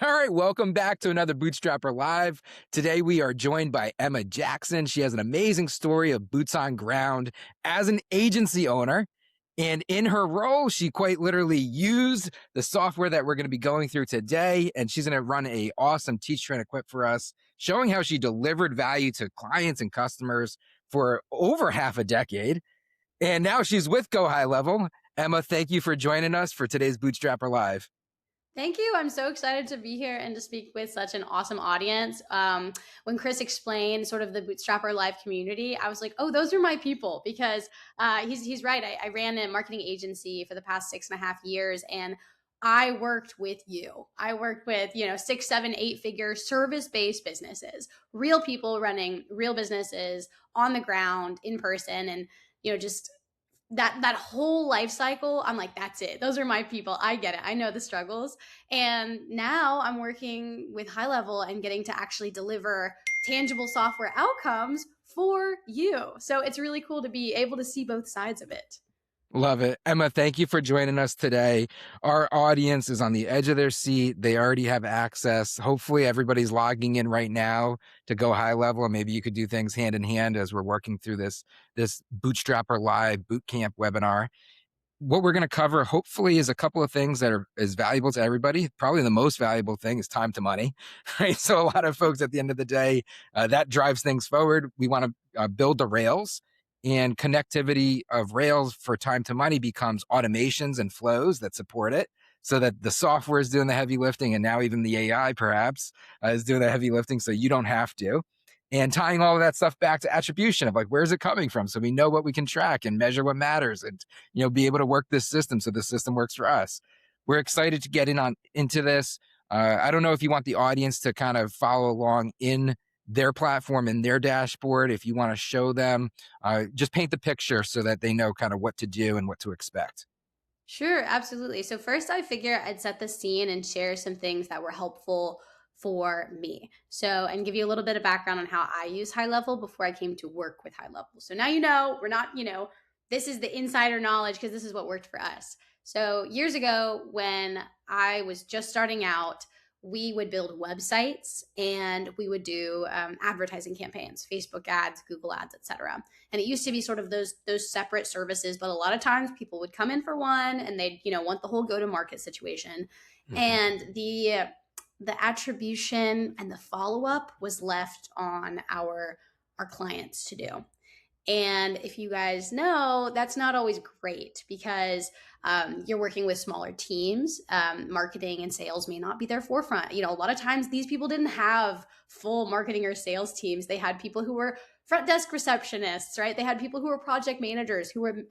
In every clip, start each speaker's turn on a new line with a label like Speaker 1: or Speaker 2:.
Speaker 1: All right, welcome back to another Bootstrapper Live. Today we are joined by Emma Jackson. She has an amazing story of boots on ground as an agency owner. And in her role, she quite literally used the software that we're going to be going through today. And she's going to run a awesome Teach, Train, Equip for us, showing how she delivered value to clients and customers for over half a decade. And now she's with Go High Level. Emma, thank you for joining us for today's Bootstrapper Live.
Speaker 2: Thank you. I'm so excited to be here and to speak with such an awesome audience. When Chris explained sort of the Bootstrapper Live community, I was like, oh, those are my people, because he's right. I ran a marketing agency for the past 6.5 years, and I worked with you. I worked with, 6, 7, 8-figure service-based businesses, real people running real businesses on the ground in person. And, just that whole life cycle, I'm like, that's it. Those are my people. I get it. I know the struggles. And now I'm working with High Level and getting to actually deliver tangible software outcomes for you. So it's really cool to be able to see both sides of it.
Speaker 1: Love it. Emma, thank you for joining us today. Our audience is on the edge of their seat. They already have access. Hopefully everybody's logging in right now to Go High Level, and maybe you could do things hand in hand as we're working through this Bootstrapper Live Bootcamp webinar. What we're going to cover, hopefully, is a couple of things that are as valuable to everybody. Probably the most valuable thing is time to money, right? So a lot of folks at the end of the day, that drives things forward. We want to build the rails, and connectivity of rails for time to money becomes automations and flows that support it, so that the software is doing the heavy lifting, and now even the AI perhaps is doing the heavy lifting, so you don't have to. And tying all of that stuff back to attribution of like, where's it coming from? So we know what we can track and measure what matters, and be able to work this system so the system works for us. We're excited to get into this. I don't know if you want the audience to kind of follow along in their platform, in their dashboard. If you want to show them, just paint the picture so that they know kind of what to do and what to expect.
Speaker 2: Sure, absolutely. So first I figure I'd set the scene and share some things that were helpful for me. So, and give you a little bit of background on how I use High Level before I came to work with High Level. So now we're not, this is the insider knowledge because this is what worked for us. So years ago, when I was just starting out, we would build websites and we would do advertising campaigns, Facebook ads, Google ads, etc. And it used to be sort of those separate services, but a lot of times people would come in for one and they'd want the whole go-to-market situation. Mm-hmm. And the attribution and the follow-up was left on our clients to do. And if you guys know, that's not always great because you're working with smaller teams. Marketing and sales may not be their forefront. A lot of times these people didn't have full marketing or sales teams. They had people who were front desk receptionists, right? They had people who were project managers who were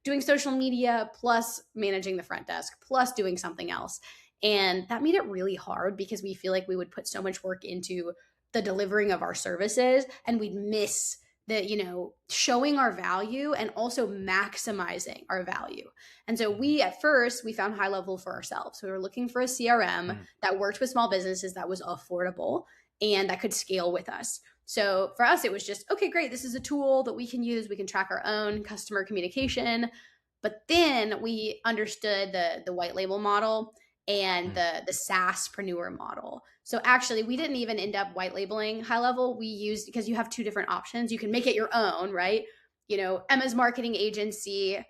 Speaker 2: doing social media plus managing the front desk plus doing something else. And that made it really hard because we feel like we would put so much work into the delivering of our services and we'd miss the, showing our value and also maximizing our value. And so at first we found High Level for ourselves. We were looking for a CRM that worked with small businesses that was affordable and that could scale with us. So for us, it was just, okay, great. This is a tool that we can use. We can track our own customer communication. But then we understood the white label model and the SaaSpreneur model. So actually, we didn't even end up white labeling High Level. We used, because you have two different options. You can make it your own, right? Emma's marketing agency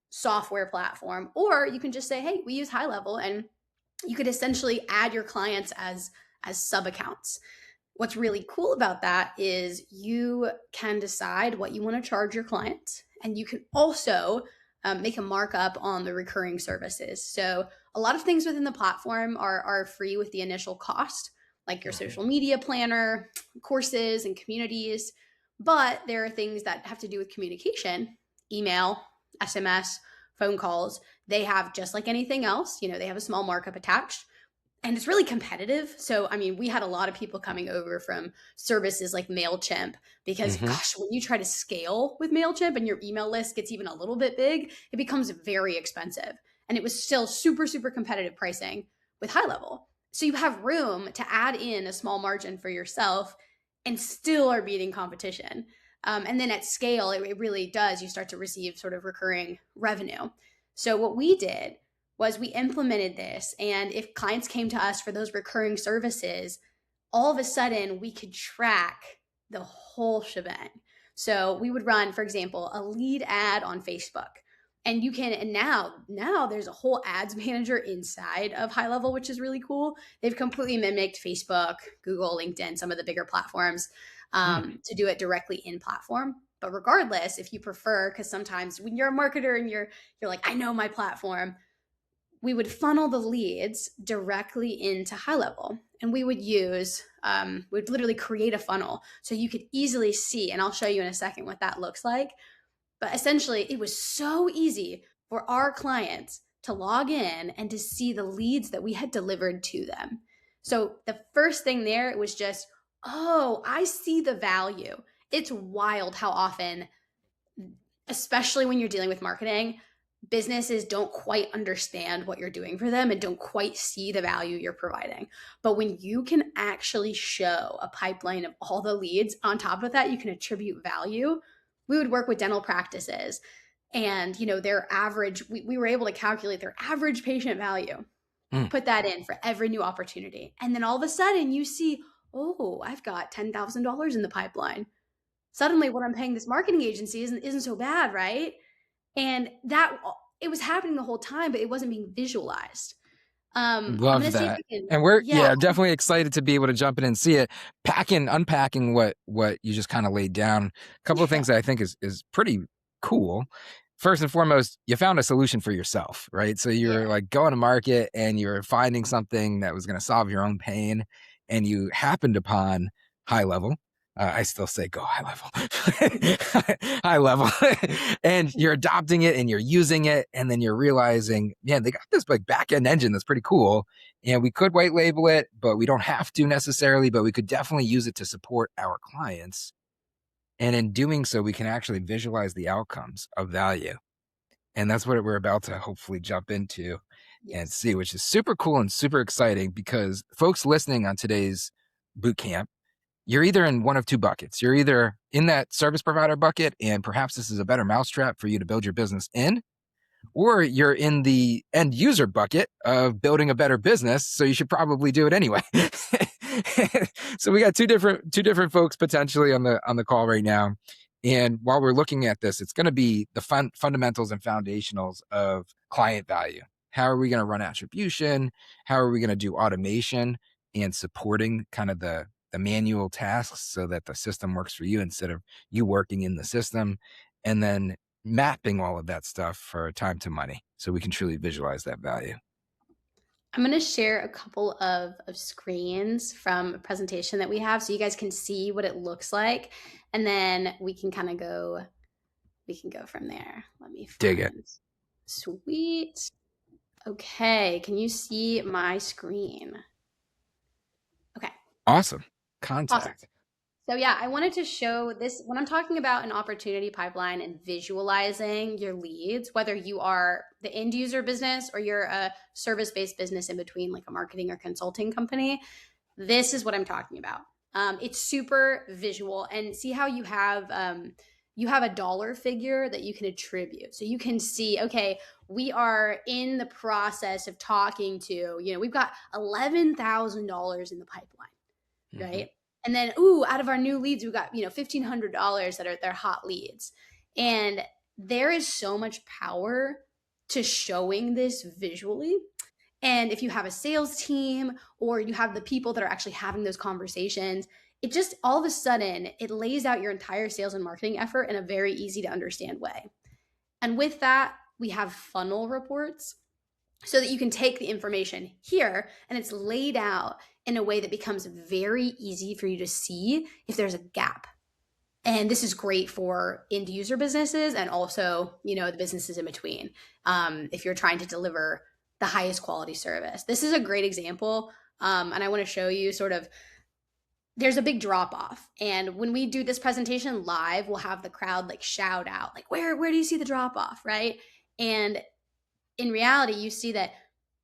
Speaker 2: software platform, or you can just say, hey, we use High Level, and you could essentially add your clients as sub accounts. What's really cool about that is you can decide what you want to charge your client, and you can also make a markup on the recurring services. So a lot of things within the platform are free with the initial cost, like your social media planner, courses, and communities. But there are things that have to do with communication, email, SMS, phone calls. They have, just like anything else, they have a small markup attached. And it's really competitive. So, we had a lot of people coming over from services like MailChimp because, gosh, when you try to scale with MailChimp and your email list gets even a little bit big, it becomes very expensive. And it was still super, super competitive pricing with High Level. So you have room to add in a small margin for yourself and still are beating competition. And then at scale, it really does. You start to receive sort of recurring revenue. So what we did was we implemented this. And if clients came to us for those recurring services, all of a sudden we could track the whole shebang. So we would run, for example, a lead ad on Facebook. And you can, and now there's a whole ads manager inside of HighLevel, which is really cool. They've completely mimicked Facebook, Google, LinkedIn, some of the bigger platforms, to do it directly in platform. But regardless, if you prefer, because sometimes when you're a marketer and you're like, I know my platform, we would funnel the leads directly into HighLevel. And we would we'd literally create a funnel so you could easily see, and I'll show you in a second what that looks like. But essentially, it was so easy for our clients to log in and to see the leads that we had delivered to them. So the first thing there, it was just, oh, I see the value. It's wild how often, especially when you're dealing with marketing, businesses don't quite understand what you're doing for them and don't quite see the value you're providing. But when you can actually show a pipeline of all the leads, on top of that, you can attribute value. We would work with dental practices and, their average, we were able to calculate their average patient value,
Speaker 1: Mm.
Speaker 2: put that in for every new opportunity. And then all of a sudden you see, oh, I've got $10,000 in the pipeline. Suddenly what I'm paying this marketing agency isn't so bad, right? And that it was happening the whole time, but it wasn't being visualized. I'm
Speaker 1: Love
Speaker 2: gonna see if
Speaker 1: that.
Speaker 2: we can.
Speaker 1: And we're,
Speaker 2: Yeah,
Speaker 1: yeah, definitely excited to be able to jump in and see it. Unpacking what you just kind of laid down. A couple of
Speaker 2: yeah,
Speaker 1: things that I think is pretty cool. First and foremost, you found a solution for yourself, right? So
Speaker 2: yeah.
Speaker 1: you're like going to market and you're finding something that was going to solve your own pain, and you happened upon HighLevel. I still say go high level, high level, and you're adopting it and you're using it, and then you're realizing, man, they got this like back end engine that's pretty cool, and we could white label it, but we don't have to necessarily. But we could definitely use it to support our clients, and in doing so, we can actually visualize the outcomes of value, and that's what we're about to hopefully jump into and
Speaker 2: Yes.
Speaker 1: see, which is super cool and super exciting because folks listening on today's boot camp, you're either in one of two buckets. You're either in that service provider bucket, and perhaps this is a better mousetrap for you to build your business in, or you're in the end user bucket of building a better business. So you should probably do it anyway. So we got two different folks potentially on the call right now. And while we're looking at this, it's going to be the fundamentals and foundationals of client value. How are we going to run attribution? How are we going to do automation and supporting kind of the manual tasks so that the system works for you instead of you working in the system? And then mapping all of that stuff for time to money so we can truly visualize that value.
Speaker 2: I'm gonna share a couple of screens from a presentation that we have so you guys can see what it looks like. And then we can go from there. Let me
Speaker 1: Dig it.
Speaker 2: find. Sweet. Okay, can you see my screen? Okay,
Speaker 1: Awesome.
Speaker 2: awesome.
Speaker 1: Contact.
Speaker 2: So yeah, I wanted to show this when I'm talking about an opportunity pipeline and visualizing your leads, whether you are the end user business or you're a service-based business in between, like a marketing or consulting company. This is what I'm talking about. It's super visual, and see how you have a dollar figure that you can attribute. So you can see, okay, we are in the process of talking to, we've got $11,000 in the pipeline,
Speaker 1: Mm-hmm.
Speaker 2: right? And then, ooh, out of our new leads, we got, $1,500 that are their hot leads. And there is so much power to showing this visually. And if you have a sales team or you have the people that are actually having those conversations, it just all of a sudden it lays out your entire sales and marketing effort in a very easy to understand way. And with that, we have funnel reports so that you can take the information here and it's laid out in a way that becomes very easy for you to see if there's a gap. And this is great for end user businesses and also, the businesses in between. If you're trying to deliver the highest quality service, this is a great example. And I want to show you sort of, there's a big drop off. And when we do this presentation live, we'll have the crowd like shout out, like, where do you see the drop off? Right. And in reality, you see that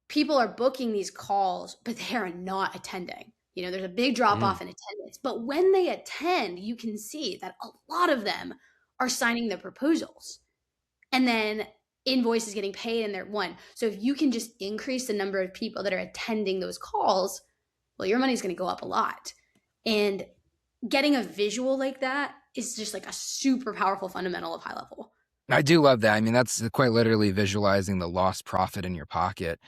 Speaker 2: people are booking these calls, but they are not attending. There's a big drop off in attendance. But when they attend, you can see that a lot of them are signing the proposals. And then invoices getting paid and they're one. So if you can just increase the number of people that are attending those calls, well, your money's going to go up a lot. And getting a visual like that is just like a super powerful fundamental of HighLevel.
Speaker 1: I do love that. I mean, that's quite literally visualizing the lost profit in your pocket,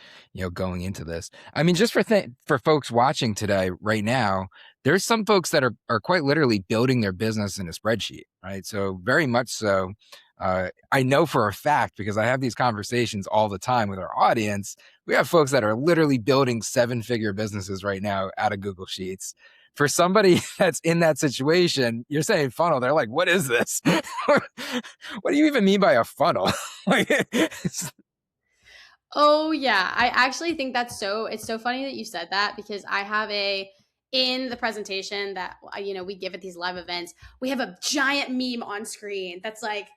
Speaker 1: going into this. I mean, just for folks watching today, right now, there's some folks that are quite literally building their business in a spreadsheet, right? So very much so. I know for a fact, because I have these conversations all the time with our audience, we have folks that are literally building 7-figure businesses right now out of Google Sheets. For somebody that's in that situation, you're saying funnel. They're like, what is this? What do you even mean by a funnel?
Speaker 2: Oh yeah, I actually think it's so funny that you said that, because I have in the presentation that we give at these live events, we have a giant meme on screen that's like,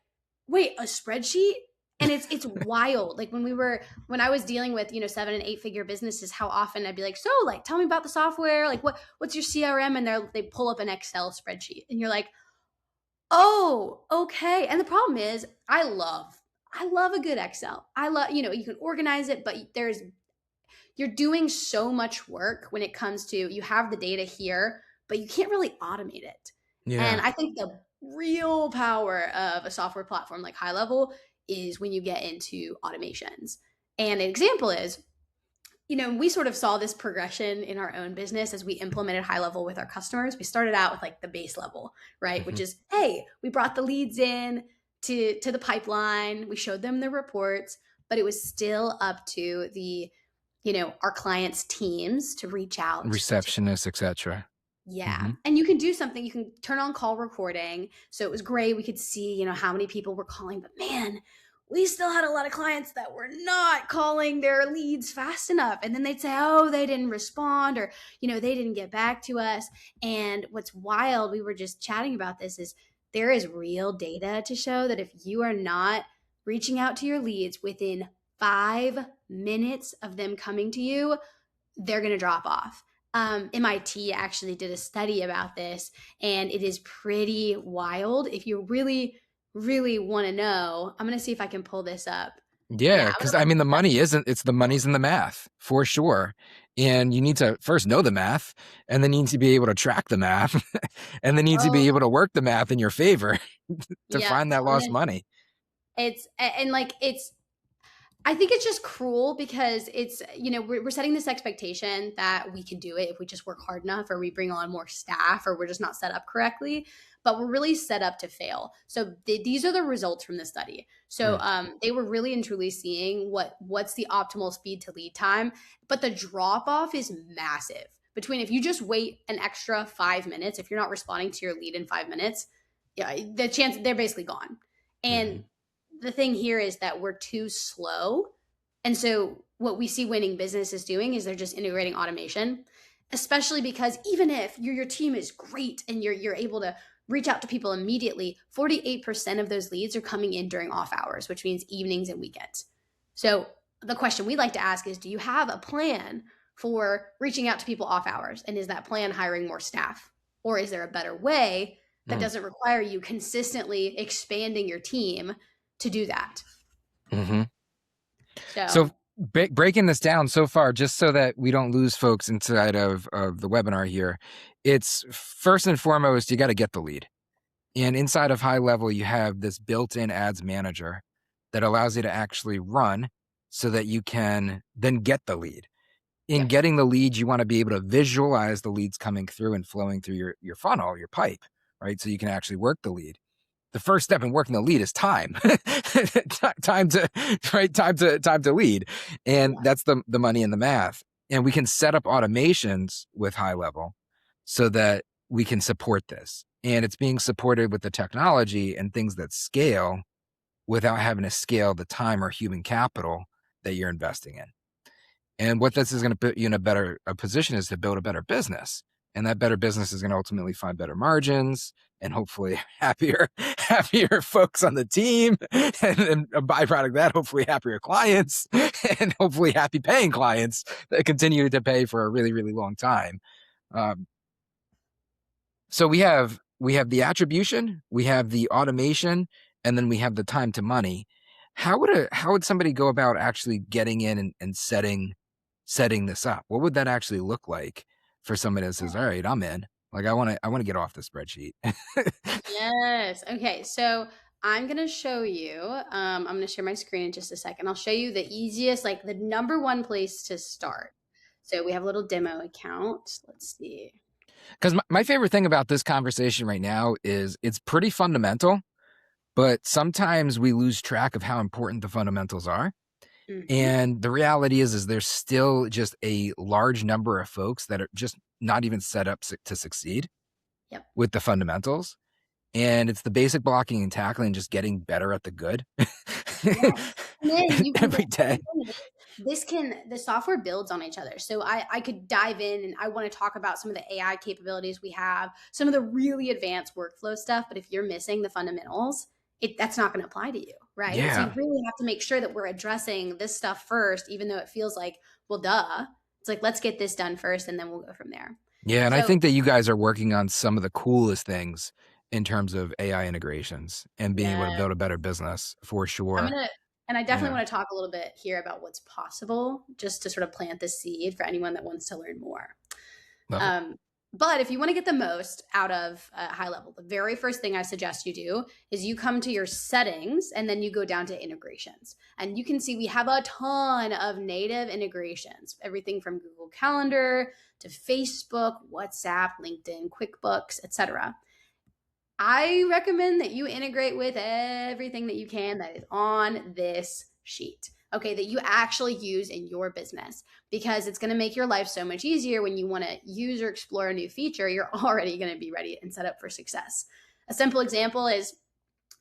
Speaker 2: wait, a spreadsheet? And it's wild. Like when I was dealing with 7 and 8 figure businesses, how often I'd be like, so like tell me about the software, like what's your CRM, and they pull up an Excel spreadsheet and you're like, oh, okay. And the problem is I love a good Excel. I love, you can organize it, but you're doing so much work when it comes to, you have the data here, but you can't really automate it. And
Speaker 1: Yeah.
Speaker 2: I think the real power of a software platform like HighLevel is when you get into automations. And an example is, we sort of saw this progression in our own business as we implemented HighLevel with our customers. We started out with like the base level, right?
Speaker 1: Mm-hmm.
Speaker 2: Which is, hey, we brought the leads in to the pipeline. We showed them the reports, but it was still up to our clients' teams to reach out to.
Speaker 1: Receptionist, etc.
Speaker 2: Yeah.
Speaker 1: Mm-hmm.
Speaker 2: And you can do something. You can turn on call recording. So it was great. We could see, how many people were calling, but man, we still had a lot of clients that were not calling their leads fast enough. And then they'd say, oh, they didn't respond, or, they didn't get back to us. And what's wild, we were just chatting about this, is there is real data to show that if you are not reaching out to your leads within 5 minutes of them coming to you, they're going to drop off. MIT actually did a study about this, and it is pretty wild. If you really, really want to know, I'm going to see if I can pull this up. Yeah,
Speaker 1: Yeah,
Speaker 2: I'm going
Speaker 1: because
Speaker 2: to
Speaker 1: I
Speaker 2: look
Speaker 1: mean, the
Speaker 2: this up.
Speaker 1: money isn't, it's the money's in the math for sure. And you need to first know the math, and then you need to be able to track the math, and then need to be
Speaker 2: Oh,
Speaker 1: able to work the math in your favor to
Speaker 2: yeah.
Speaker 1: find that
Speaker 2: And
Speaker 1: lost
Speaker 2: then
Speaker 1: money.
Speaker 2: I think it's just cruel because it's, we're setting this expectation that we can do it if we just work hard enough, or we bring on more staff, or we're just not set up correctly. But we're really set up to fail. So these are the results from the study. So
Speaker 1: Mm.
Speaker 2: they were really and truly seeing what's the optimal speed to lead time. But the drop off is massive between, if you just wait an extra 5 minutes, if you're not responding to your lead in 5 minutes, yeah, the chance they're basically gone.
Speaker 1: Mm-hmm.
Speaker 2: And the thing here is that we're too slow. And so what we see winning businesses doing is they're just integrating automation, especially because even if your team is great and you're able to reach out to people immediately, 48% of those leads are coming in during off hours, which means evenings and weekends. So the question we like to ask is, do you have a plan for reaching out to people off hours? And is that plan hiring more staff? Or is there a better way that
Speaker 1: Mm.
Speaker 2: doesn't require you consistently expanding your team to do that?
Speaker 1: Mm-hmm.
Speaker 2: So,
Speaker 1: So breaking this down so far, just so that we don't lose folks inside of the webinar here, it's first and foremost, you got to get the lead. And inside of HighLevel, you have this built-in ads manager that allows you to actually run so that you can then get the lead. In
Speaker 2: yep.
Speaker 1: getting the lead, you want to be able to visualize the leads coming through and flowing through your funnel, your pipe, right? So you can actually work the lead. The first step in working the lead is time. Time to lead. And
Speaker 2: Yeah.
Speaker 1: that's the money in the math. And we can set up automations with HighLevel so that we can support this. And it's being supported with the technology and things that scale without having to scale the time or human capital that you're investing in. And what this is going to put you in a better position is to build a better business. And that better business is going to ultimately find better margins and hopefully happier folks on the team. And a byproduct of that, hopefully happier clients and hopefully happy paying clients that continue to pay for a really, really long time. So we have the attribution, we have the automation, and then we have the time to money. how would somebody go about actually getting in and setting this up? What would that actually look like for somebody that says, all right, I'm in. Like I want to get off the spreadsheet.
Speaker 2: Yes. Okay. So I'm going to show you, I'm going to share my screen in just a second. I'll show you the easiest, like the number one place to start. So we have a little demo account. Let's see.
Speaker 1: Because my favorite thing about this conversation right now is it's pretty fundamental, but sometimes we lose track of how important the fundamentals are.
Speaker 2: Mm-hmm.
Speaker 1: And the reality is there's still just a large number of folks that are just not even set up to succeed
Speaker 2: Yep.
Speaker 1: with the fundamentals. And it's the basic blocking and tackling, just getting better at the good
Speaker 2: Yes. And then you can
Speaker 1: every day.
Speaker 2: the software builds on each other. So I could dive in and I want to talk about some of the AI capabilities we have, some of the really advanced workflow stuff. But if you're missing the fundamentals, that's not going to apply to you. Right. So you
Speaker 1: Yeah.
Speaker 2: really have to make sure that we're addressing this stuff first, even though it feels like, well, duh. It's like, let's get this done first and then we'll go from there.
Speaker 1: Yeah. And I
Speaker 2: So
Speaker 1: think that you guys are working on some of the coolest things in terms of AI integrations and being able to
Speaker 2: yeah,
Speaker 1: build a better business for
Speaker 2: I'm
Speaker 1: sure.
Speaker 2: gonna, and I definitely
Speaker 1: Yeah.
Speaker 2: want to talk a little bit here about what's possible, just to sort of plant the seed for anyone that wants to learn more.
Speaker 1: Love it.
Speaker 2: Um, but if you want to get the most out of high level, the very first thing I suggest you do is you come to your settings and then you go down to integrations. And you can see we have a ton of native integrations, everything from Google Calendar to Facebook, WhatsApp, LinkedIn, QuickBooks, etc. I recommend that you integrate with everything that you can that is on this sheet. Okay, that you actually use in your business, because it's going to make your life so much easier when you want to use or explore a new feature. You're already going to be ready and set up for success. A simple example is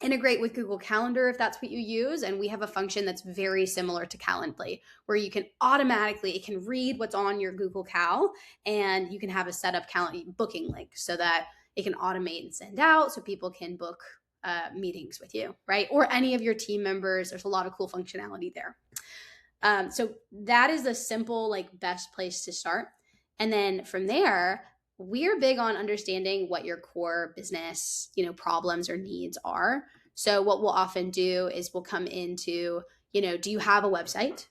Speaker 2: integrate with Google Calendar if that's what you use. And we have a function that's very similar to Calendly, where you can automatically, it can read what's on your Google Cal, and you can have a setup booking link so that it can automate and send out so people can book meetings with you, right? Or any of your team members. There's a lot of cool functionality there. So that is the simple, like, best place to start. And then from there, we're big on understanding what your core business, problems or needs are. So what we'll often do is we'll come into, do you have a website?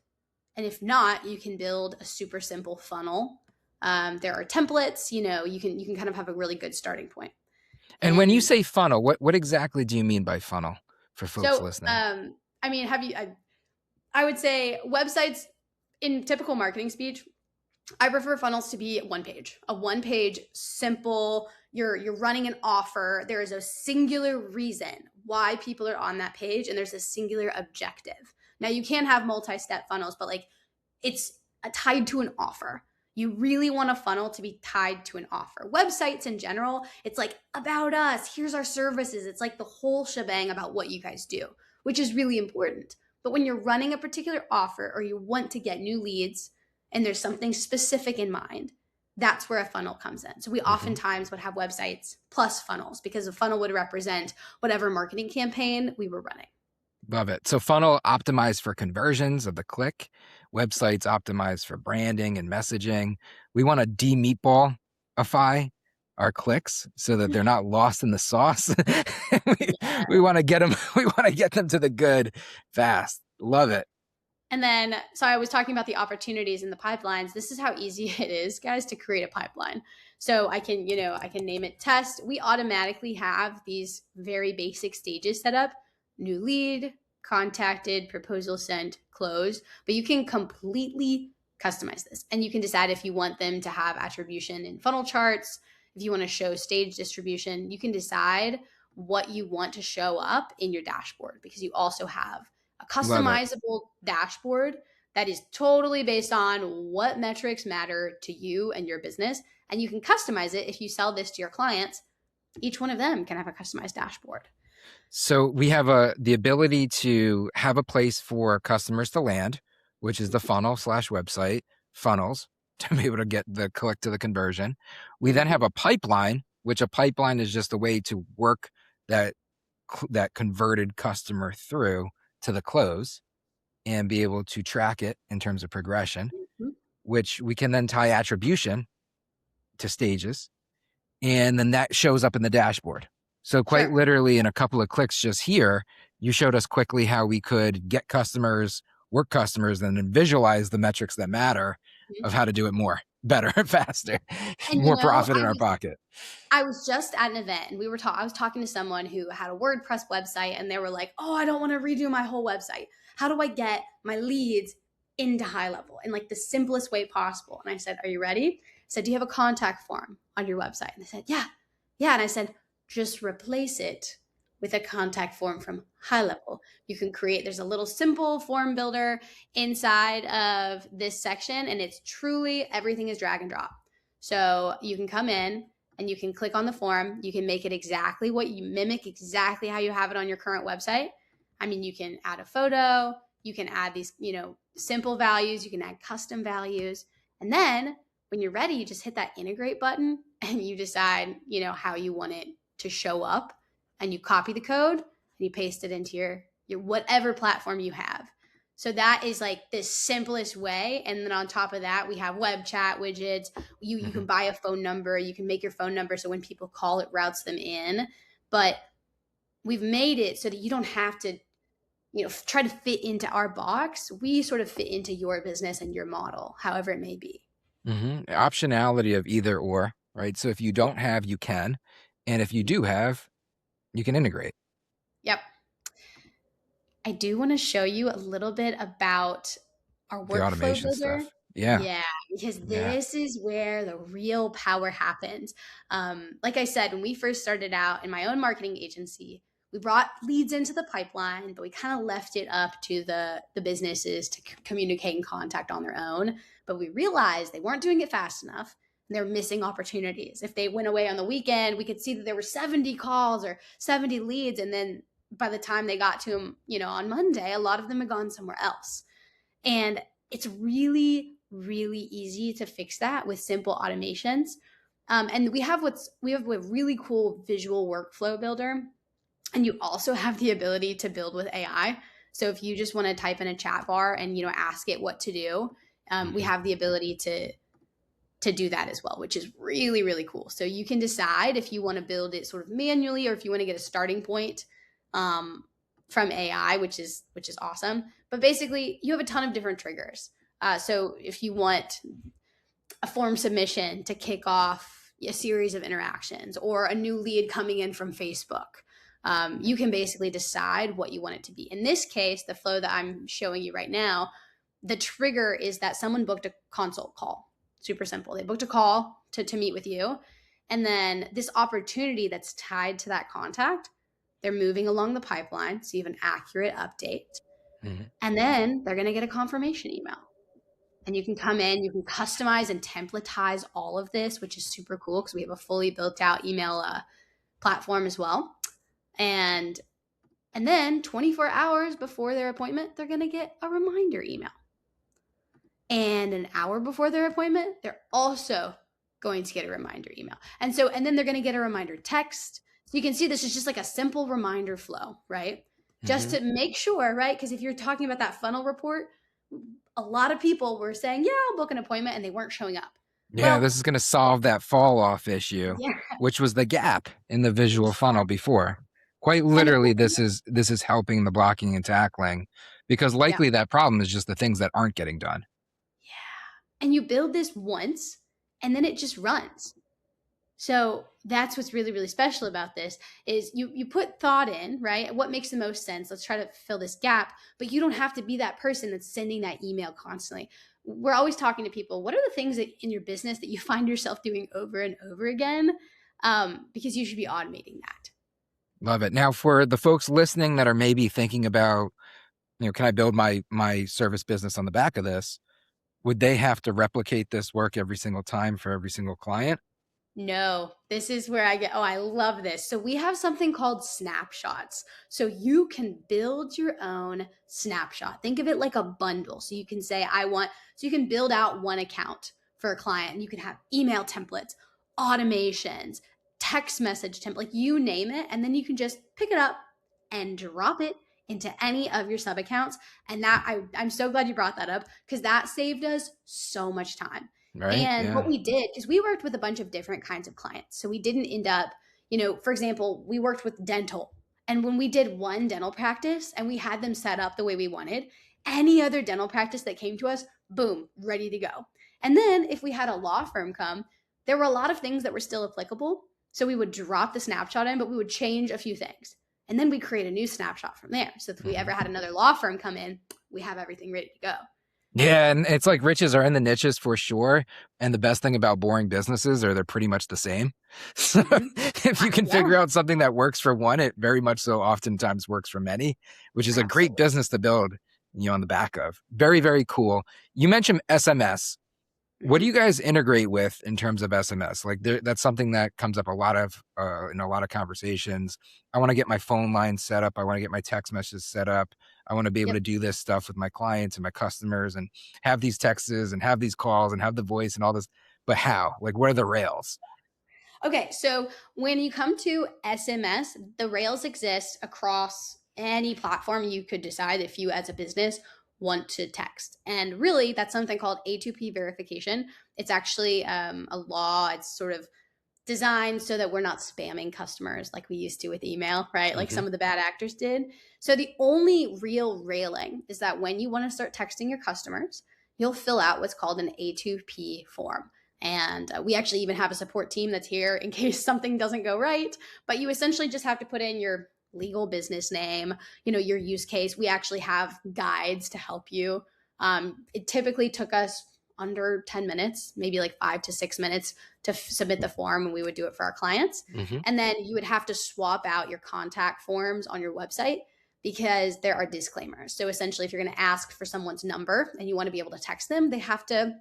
Speaker 2: And if not, you can build a super simple funnel. There are templates, you can kind of have a really good starting point.
Speaker 1: And when you
Speaker 2: And
Speaker 1: say funnel, what exactly do you mean by funnel for folks
Speaker 2: so,
Speaker 1: listening?
Speaker 2: I mean, I would say websites in typical marketing speech, I prefer funnels to be a one page, simple. You're running an offer. There is a singular reason why people are on that page, and there's a singular objective. Now you can have multi-step funnels, but like it's tied to an offer. You really want a funnel to be tied to an offer. Websites in general, it's like about us. Here's our services. It's like the whole shebang about what you guys do, which is really important. But when you're running a particular offer or you want to get new leads, and there's something specific in mind, that's where a funnel comes in. So we oftentimes would have websites plus funnels, because a funnel would represent whatever marketing campaign we were running.
Speaker 1: Love it. So funnel optimized for conversions of the click, websites optimized for branding and messaging. We want to de-meatballify our clicks so that they're not lost in the sauce. we want to get them. We want to get them to the good fast. Love it.
Speaker 2: And then, so I was talking about the opportunities in the pipelines. This is how easy it is, guys, to create a pipeline. So I can name it test. We automatically have these very basic stages set up: new lead, contacted, proposal sent, closed. But you can completely customize this. And you can decide if you want them to have attribution in funnel charts, if you want to show stage distribution. You can decide what you want to show up in your dashboard, because you also have a customizable dashboard that is totally based on what metrics matter to you and your business. And you can customize it if you sell this to your clients. Each one of them can have a customized dashboard.
Speaker 1: So we have the ability to have a place for customers to land, which is the funnel/website funnels, to be able to get the click to the conversion. We then have a pipeline, which a pipeline is just a way to work that converted customer through to the close and be able to track it in terms of progression, which we can then tie attribution to stages. And then that shows up in the dashboard. So quite literally in a couple of clicks just here, you showed us quickly how we could get customers, work customers, and then visualize the metrics that matter
Speaker 2: Mhm.
Speaker 1: of how to do it more, better, faster,
Speaker 2: And
Speaker 1: more profit in our pocket.
Speaker 2: I was just at an event and I was talking to someone who had a WordPress website and they were like, "Oh, I don't want to redo my whole website. How do I get my leads into High Level in like the simplest way possible?" And I said, "Are you ready?" I said, "Do you have a contact form on your website?" And they said, "Yeah." Yeah, and I said, "Just replace it with a contact form from High Level. You can create there's a little simple form builder inside of this section and it's truly everything is drag and drop. So, you can come in and you can click on the form. You can make it exactly what you mimic exactly how you have it on your current website. I mean, you can add a photo, you can add these, simple values, you can add custom values. And then when you're ready, you just hit that integrate button and you decide, how you want it to show up and you copy the code and you paste it into your whatever platform you have. So that is like the simplest way. And then on top of that, we have web chat widgets. You
Speaker 1: Mm-hmm.
Speaker 2: can buy a phone number. You can make your phone number so when people call, it routes them in. But we've made it so that you don't have to, try to fit into our box. We sort of fit into your business and your model, however it may be.
Speaker 1: Mm-hmm. Optionality of either or, right? So if you don't have, you can. And if you do have, you can integrate
Speaker 2: Yep. I do want to show you a little bit about our
Speaker 1: the
Speaker 2: workflow
Speaker 1: automation
Speaker 2: builder.
Speaker 1: stuff. Yeah.
Speaker 2: Yeah, because
Speaker 1: Yeah.
Speaker 2: this is where the real power happens. Like I said, when we first started out in my own marketing agency, we brought leads into the pipeline, but we kind of left it up to the businesses to communicate and contact on their own. But we realized they weren't doing it fast enough. And they're missing opportunities. If they went away on the weekend, we could see that there were 70 calls or 70 leads, and then by the time they got to them, on Monday, a lot of them had gone somewhere else. And it's really, really easy to fix that with simple automations. And we have a really cool visual workflow builder. And you also have the ability to build with AI. So if you just want to type in a chat bar and ask it what to do, we
Speaker 1: Mm-hmm.
Speaker 2: have the ability to do that as well, which is really, really cool. So you can decide if you want to build it sort of manually or if you want to get a starting point um, from AI, which is awesome. But basically, you have a ton of different triggers. So if you want a form submission to kick off a series of interactions or a new lead coming in from Facebook, you can basically decide what you want it to be. In this case, the flow that I'm showing you right now, the trigger is that someone booked a consult call. Super simple. They booked a call to meet with you. And then this opportunity that's tied to that contact, they're moving along the pipeline. So you have an accurate update.
Speaker 1: Mm-hmm.
Speaker 2: And then they're going to get a confirmation email. And you can come in, you can customize and templatize all of this, which is super cool because we have a fully built out email platform as well. And then 24 hours before their appointment, they're going to get a reminder email. And an hour before their appointment, they're also going to get a reminder email. And then they're going to get a reminder text. So you can see this is just like a simple reminder flow, right? Just
Speaker 1: Mm-hmm.
Speaker 2: to make sure, right? Because if you're talking about that funnel report, a lot of people were saying, "Yeah, I'll book an appointment," and they weren't showing up.
Speaker 1: Yeah,
Speaker 2: Well,
Speaker 1: this is going to solve that fall off issue,
Speaker 2: yeah.
Speaker 1: which was the gap in the visual funnel before. Quite
Speaker 2: And
Speaker 1: literally, this is helping the blocking and tackling because
Speaker 2: yeah.
Speaker 1: likely that problem is just the things that aren't getting done.
Speaker 2: Yeah. And you build this once and then it just runs. So that's what's really, really special about this is you put thought in, right? What makes the most sense? Let's try to fill this gap, but you don't have to be that person that's sending that email constantly. We're always talking to people. What are the things that in your business that you find yourself doing over and over again? Because you should be automating that.
Speaker 1: Love it. Now, for the folks listening that are maybe thinking about, can I build my service business on the back of this? Would they have to replicate this work every single time for every single client?
Speaker 2: No, this is where I get, oh, I love this. So we have something called snapshots. So you can build your own snapshot. Think of it like a bundle. So you can say, so you can build out one account for a client and you can have email templates, automations, text message template, like you name it. And then you can just pick it up and drop it into any of your sub accounts. And I'm so glad you brought that up because that saved us so much time.
Speaker 1: Right?
Speaker 2: And what
Speaker 1: Yeah.
Speaker 2: we did, because we worked with a bunch of different kinds of clients. So we didn't end up, for example, we worked with dental And when we did one dental practice and we had them set up the way we wanted, any other dental practice that came to us, boom, ready to go. And then if we had a law firm come, there were a lot of things that were still applicable. So we would drop the snapshot in, but we would change a few things. And then we create a new snapshot from there. So if we ever had another law firm come in, we have everything ready to go.
Speaker 1: Yeah, and it's like riches are in the niches for sure. And the best thing about boring businesses are they're pretty much the same. So
Speaker 2: Mm-hmm.
Speaker 1: if you can
Speaker 2: Yeah,
Speaker 1: figure out something that works for one, it very much so oftentimes works for many, which is a great
Speaker 2: absolutely.
Speaker 1: business to build, on the back of. Very, very cool. You mentioned SMS. What do
Speaker 2: Mm-hmm.
Speaker 1: you guys integrate with in terms of SMS? Like that's something that comes up a lot of in a lot of conversations. I want to get my phone line set up. I want to get my text messages set up. I want to be able
Speaker 2: Yep.
Speaker 1: to do this stuff with my clients and my customers and have these texts and have these calls and have the voice and all this. But how? Like, what are the rails?
Speaker 2: Okay, so when you come to SMS, the rails exist across any platform you could decide if you as a business want to text. And really, that's something called A2P verification. It's actually a law. It's sort of designed so that we're not spamming customers like we used to with email, right? Like
Speaker 1: Mm-hmm.
Speaker 2: some of the bad actors did. So the only real railing is that when you want to start texting your customers, you'll fill out what's called an A2P form. And we actually even have a support team that's here in case something doesn't go right. But you essentially just have to put in your legal business name, your use case. We actually have guides to help you. It typically took us under 10 minutes, maybe like 5 to 6 minutes to submit the form, and we would do it for our clients.
Speaker 1: Mm-hmm.
Speaker 2: And then you would have to swap out your contact forms on your website because there are disclaimers. So essentially, if you're going to ask for someone's number and you want to be able to text them, they have to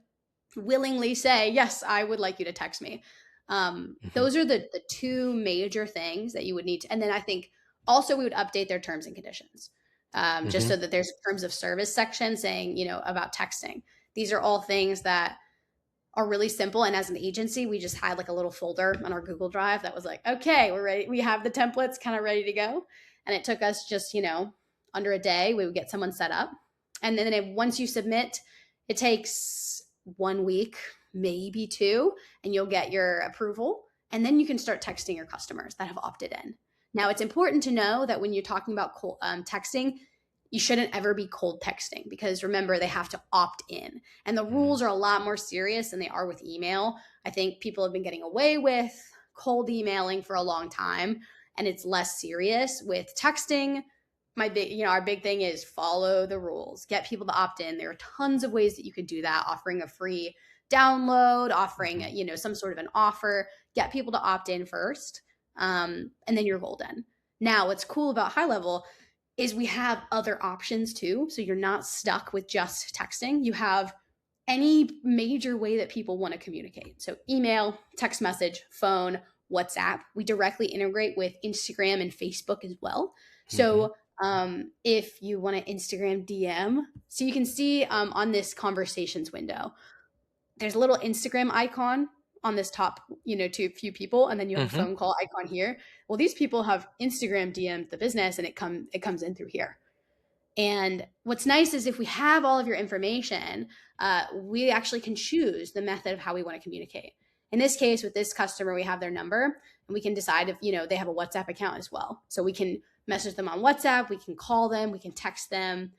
Speaker 2: willingly say, yes, I would like you to text me.
Speaker 1: Mm-hmm.
Speaker 2: Those are the two major things that you would need to. And then I think also we would update their terms and conditions, just
Speaker 1: Mm-hmm.
Speaker 2: so that there's a terms of service section saying, about texting. These are all things that are really simple. And as an agency, we just had like a little folder on our Google Drive that was like, okay, we're ready. We have the templates kind of ready to go. And it took us just, under a day, we would get someone set up. And then once you submit, it takes 1 week, maybe two, and you'll get your approval. And then you can start texting your customers that have opted in. Now, it's important to know that when you're talking about texting, you shouldn't ever be cold texting because remember, they have to opt in. And the rules are a lot more serious than they are with email. I think people have been getting away with cold emailing for a long time, and it's less serious with texting. Our big thing is follow the rules, get people to opt in. There are tons of ways that you could do that, offering a free download, offering,
Speaker 1: Mm-hmm.
Speaker 2: some sort of an offer, get people to opt in first. And then you're golden. Now, what's cool about High Level is we have other options too. So you're not stuck with just texting. You have any major way that people want to communicate. So email, text message, phone, WhatsApp. We directly integrate with Instagram and Facebook as well.
Speaker 1: Mm-hmm.
Speaker 2: So if you want to Instagram DM, so you can see on this conversations window, there's a little Instagram icon on this top, to a few people, and then you have a
Speaker 1: Mm-hmm.
Speaker 2: phone call icon here. Well, these people have Instagram DM'd the business, and it comes in through here. And what's nice is if we have all of your information, we actually can choose the method of how we want to communicate. In this case, with this customer, we have their number, and we can decide if they have a WhatsApp account as well. So we can message them on WhatsApp, we can call them, we can text them,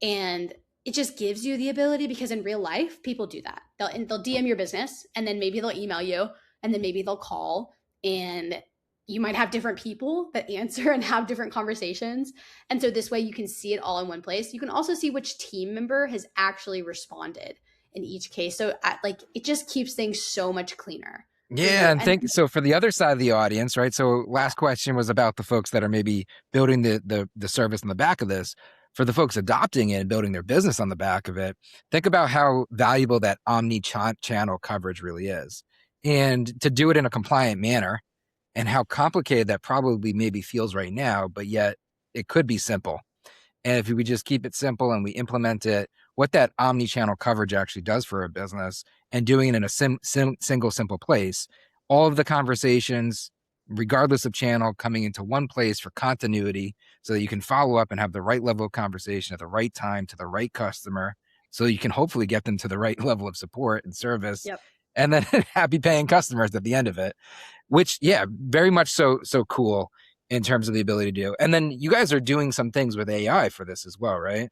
Speaker 2: and it just gives you the ability because in real life, people do that. They'll DM your business, and then maybe they'll email you, and then maybe they'll call, and you might have different people that answer and have different conversations. And so this way you can see it all in one place. You can also see which team member has actually responded in each case. So it just keeps things so much cleaner for
Speaker 1: Yeah,
Speaker 2: you.
Speaker 1: and
Speaker 2: And
Speaker 1: so for the other side of the audience, right? So last question was about the folks that are maybe building the service on the back of this. For the folks adopting it and building their business on the back of it, think about how valuable that omni-channel coverage really is. And to do it in a compliant manner and how complicated that probably maybe feels right now, but yet it could be simple. And if we just keep it simple and we implement it, what that omni-channel coverage actually does for a business and doing it in a single, simple place, all of the conversations, regardless of channel, coming into one place for continuity so that you can follow up and have the right level of conversation at the right time to the right customer. So you can hopefully get them to the right level of support and service
Speaker 2: yep.
Speaker 1: and then happy paying customers at the end of it, which, yeah, very much so cool. in terms of the ability to do. And then you guys are doing some things with AI for this as well, right?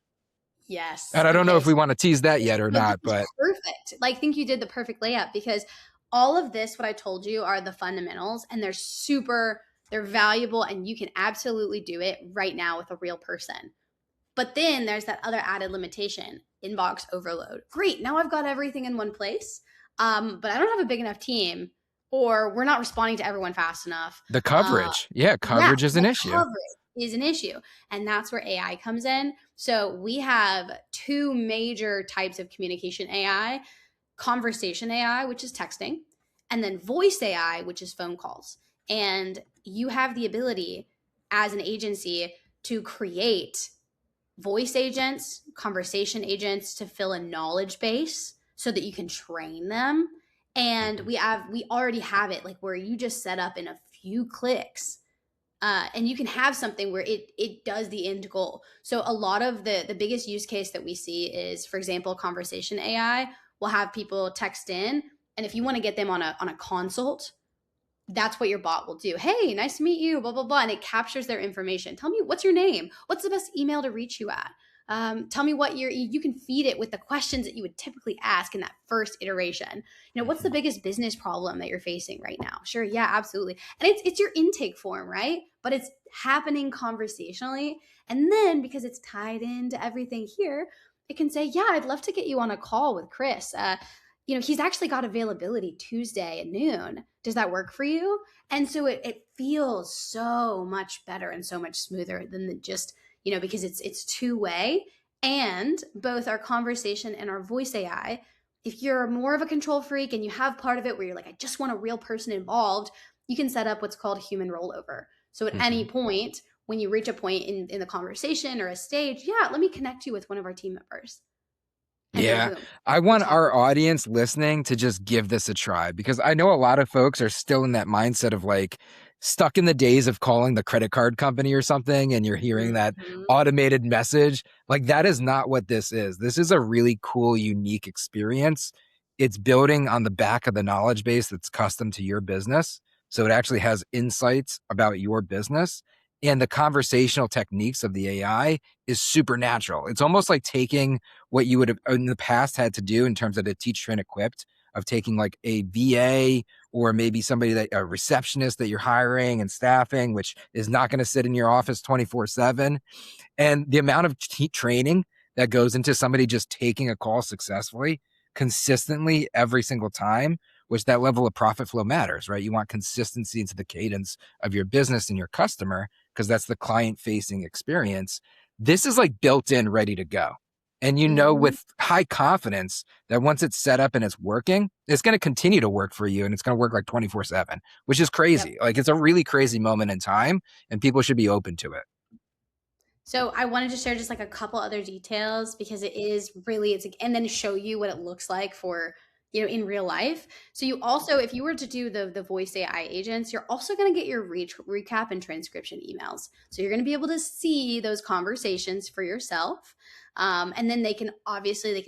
Speaker 2: Yes.
Speaker 1: And I don't know
Speaker 2: Okay.
Speaker 1: if we want to tease that yet or
Speaker 2: No, this
Speaker 1: not,
Speaker 2: is
Speaker 1: but
Speaker 2: perfect. Like, I think you did the perfect layup because all of this, what I told you, are the fundamentals, and they're valuable, and you can absolutely do it right now with a real person. But then there's that other added limitation, inbox overload. Great. Now I've got everything in one place, but I don't have a big enough team, or we're not responding to everyone fast enough.
Speaker 1: the
Speaker 2: Uh,
Speaker 1: coverage, yeah,
Speaker 2: yeah,
Speaker 1: coverage is an
Speaker 2: the
Speaker 1: issue.
Speaker 2: coverage is an issue. And that's where AI comes in. So we have two major types of communication AI: conversation AI, which is texting, and then voice AI, which is phone calls. And you have the ability as an agency to create voice agents, conversation agents to fill a knowledge base so that you can train them. And we already have it like where you just set up in a few clicks, and you can have something where it does the end goal. So a lot of the biggest use case that we see is, for example, conversation AI will have people text in, and if you want to get them on a consult, that's what your bot will do. Hey, nice to meet you, blah, blah, blah. And it captures their information. Tell me, what's your name? What's the best email to reach you at? Tell me what you can feed it with the questions that you would typically ask in that first iteration. What's the biggest business problem that you're facing right now? Sure. Yeah, absolutely. And it's your intake form, right? But it's happening conversationally. And then because it's tied into everything here, it can say, yeah, I'd love to get you on a call with Chris. He's actually got availability Tuesday at noon. Does that work for you? And so it feels so much better and so much smoother than just, because it's two-way. And both our conversation and our voice AI, if you're more of a control freak and you have part of it where you're like, I just want a real person involved, you can set up what's called human rollover. So at any point, when you reach a point in the conversation or a stage, yeah, let me connect you with one of our team members. And then
Speaker 1: Yeah,
Speaker 2: boom,
Speaker 1: I
Speaker 2: you're
Speaker 1: want our
Speaker 2: talking.
Speaker 1: audience listening to just give this a try because I know a lot of folks are still in that mindset of like stuck in the days of calling the credit card company or something, and you're hearing that
Speaker 2: Mhm.
Speaker 1: automated message. Like, that is not what this is. This is a really cool, unique experience. It's building on the back of the knowledge base that's custom to your business. So it actually has insights about your business, and the conversational techniques of the AI is supernatural. It's almost like taking what you would have in the past had to do in terms of the teach, train, equipped of taking like a VA or maybe somebody a receptionist that you're hiring and staffing, which is not going to sit in your office 24/7. And the amount of training that goes into somebody just taking a call successfully, consistently every single time, which that level of profit flow matters, right? You want consistency into the cadence of your business and your customer because that's the client facing experience. This is like built in, ready to go. And
Speaker 2: Mhm.
Speaker 1: with high confidence that once it's set up and it's working, it's going to continue to work for you and it's going to work like 24/7, which is
Speaker 2: Yep.
Speaker 1: crazy. Like, it's a really crazy moment in time and people should be open to it.
Speaker 2: So I wanted to share just like a couple other details because it's like, and then show you what it looks like for, in real life. So you also, if you were to do the voice AI agents, you're also going to get your recap and transcription emails. So you're going to be able to see those conversations for yourself. And then they can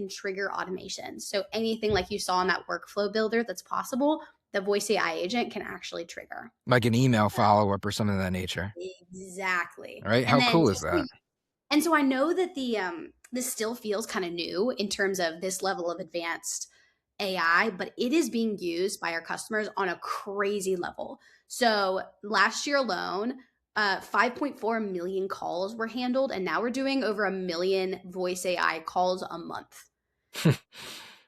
Speaker 2: trigger automations. So anything like you saw in that workflow builder that's possible, the voice AI agent can actually trigger.
Speaker 1: Like an email follow-up or something of that nature.
Speaker 2: Exactly.
Speaker 1: All right.
Speaker 2: And
Speaker 1: How
Speaker 2: then
Speaker 1: cool is
Speaker 2: just so
Speaker 1: that?
Speaker 2: and so I know that this still feels kind of new in terms of this level of advanced AI, but it is being used by our customers on a crazy level. So last year alone, 5.4 million calls were handled, and now we're doing over 1 million voice AI calls a month.